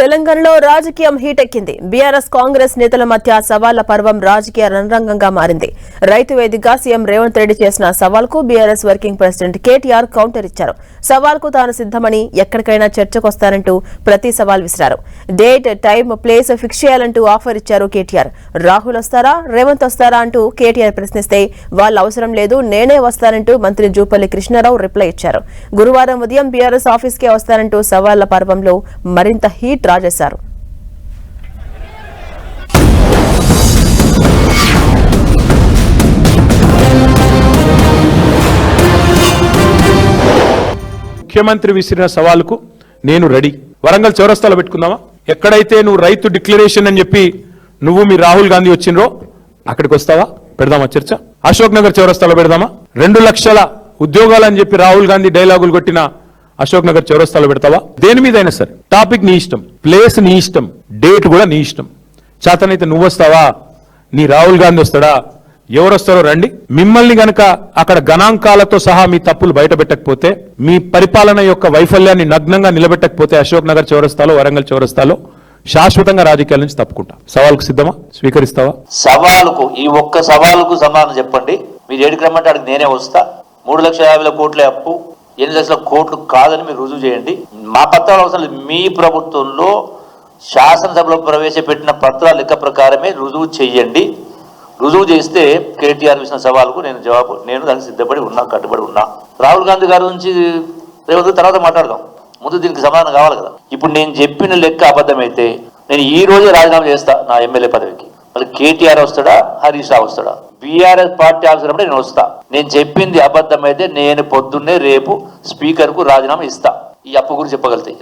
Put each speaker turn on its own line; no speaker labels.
తెలంగాణలో రాజకీయం హీటెక్కింది. బీఆర్ఎస్ కాంగ్రెస్ నేతల మధ్య సవాళ్ల పర్వం రాజకీయ రణరంగంగా మారింది. రైతు వేదికగా సీఎం రేవంత్ రెడ్డి చేసిన సవాల్కు BRS working president KTR counter ఇచ్చారు. సవాల్కు తాను సిద్ధమని, ఎక్కడికైనా చర్చకొస్తానంటూ ప్రతి సవాల్ విసిరారు. డేట్, టైం, ప్లేస్ ఫిక్స్ చేయాలంటూ ఆఫర్ ఇచ్చారు కేటీఆర్. రాహుల్ వస్తారా, రేవంత్ వస్తారా అంటూ కేటీఆర్ ప్రశ్నిస్తే వాళ్ళ అవసరం లేదు, నేనే వస్తానంటూ మంత్రి జూపల్లి కృష్ణారావు రిప్లై ఇచ్చారు. గురువారం ఉదయం బీఆర్ఎస్ ఆఫీస్కే వస్తానంటూ సవాళ్ల పర్వంలో మరింత హీట్ రాజేశారు.
ముఖ్యమంత్రి విసిరిన సవాలుకు నేను రెడీ. వరంగల్ చౌరస్తాలో పెట్టుకుందామా? ఎక్కడైతే నువ్వు రైతు డిక్లరేషన్ అని చెప్పి నువ్వు మీ రాహుల్ గాంధీ వచ్చినరో అక్కడికి వస్తావా? పెడదామా చర్చ? అశోక్ నగర్ చౌరస్తాలో పెడదామా? 2 లక్షల ఉద్యోగాలని చెప్పి రాహుల్ గాంధీ డైలాగులు కొట్టిన అశోక్ నగర్ చౌరస్తాలో పెడతావా? దేని మీద అయినా సరే. టాపిక్ నీ ఇష్టం, ప్లేస్ నీ ఇష్టం, డేట్ కూడా నీ ఇష్టం. చేతనైతే నువ్వు వస్తావా, నీ రాహుల్ గాంధీ వస్తాడా, ఎవరు వస్తారో రండి. మిమ్మల్ని గనక అక్కడ గణాంకాలతో సహా మీ తప్పులు బయట పెట్టకపోతే, మీ పరిపాలన యొక్క వైఫల్యాన్ని నగ్నంగా నిలబెట్టకపోతే అశోక్ నగర్ చౌరస్తాలో, వరంగల్ చౌరస్తాలో శాశ్వతంగా రాజకీయాల నుంచి తప్పుకుంటా. సవాల్కు సిద్ధమా? స్వీకరిస్తావా?
సవాలుకు, ఈ ఒక్క సవాలుకు సమాధానం చెప్పండి. మీరు ఏడికి రమ్మంటే అడిగి నేనే వస్తా. 3,50,000 కోట్ల అప్పు 8 లక్షల కోట్లు కాదని మీరు రుజువు చేయండి. మా పత్రాలు అవసరం లేదు. మీ ప్రభుత్వంలో శాసనసభలో ప్రవేశపెట్టిన పత్రాల లెక్క ప్రకారమే రుజువు చెయ్యండి. రుజువు చేస్తే కేటీఆర్ ఇచ్చిన సవాలుకు నేను దానికి సిద్ధపడి ఉన్నా, కట్టుబడి ఉన్నా. రాహుల్ గాంధీ గారి నుంచి రేవంత్ తర్వాత మాట్లాడదాం. ముందు దీనికి సమాధానం కావాలి కదా. ఇప్పుడు నేను చెప్పిన లెక్క అబద్ధమైతే నేను ఈ రోజే రాజీనామా చేస్తా నా ఎమ్మెల్యే పదవికి. మళ్ళీ కేటీఆర్ వస్తాడా, హరీష్ రావు వస్తాడా? బీఆర్ఎస్ పార్టీ అవసరపడి నేను వస్తా. నేను చెప్పింది అబద్ధమైతే నేను పొద్దున్నే రేపు స్పీకర్ కు రాజీనామా ఇస్తా. ఈ అప్పు గురించి చెప్పగలితే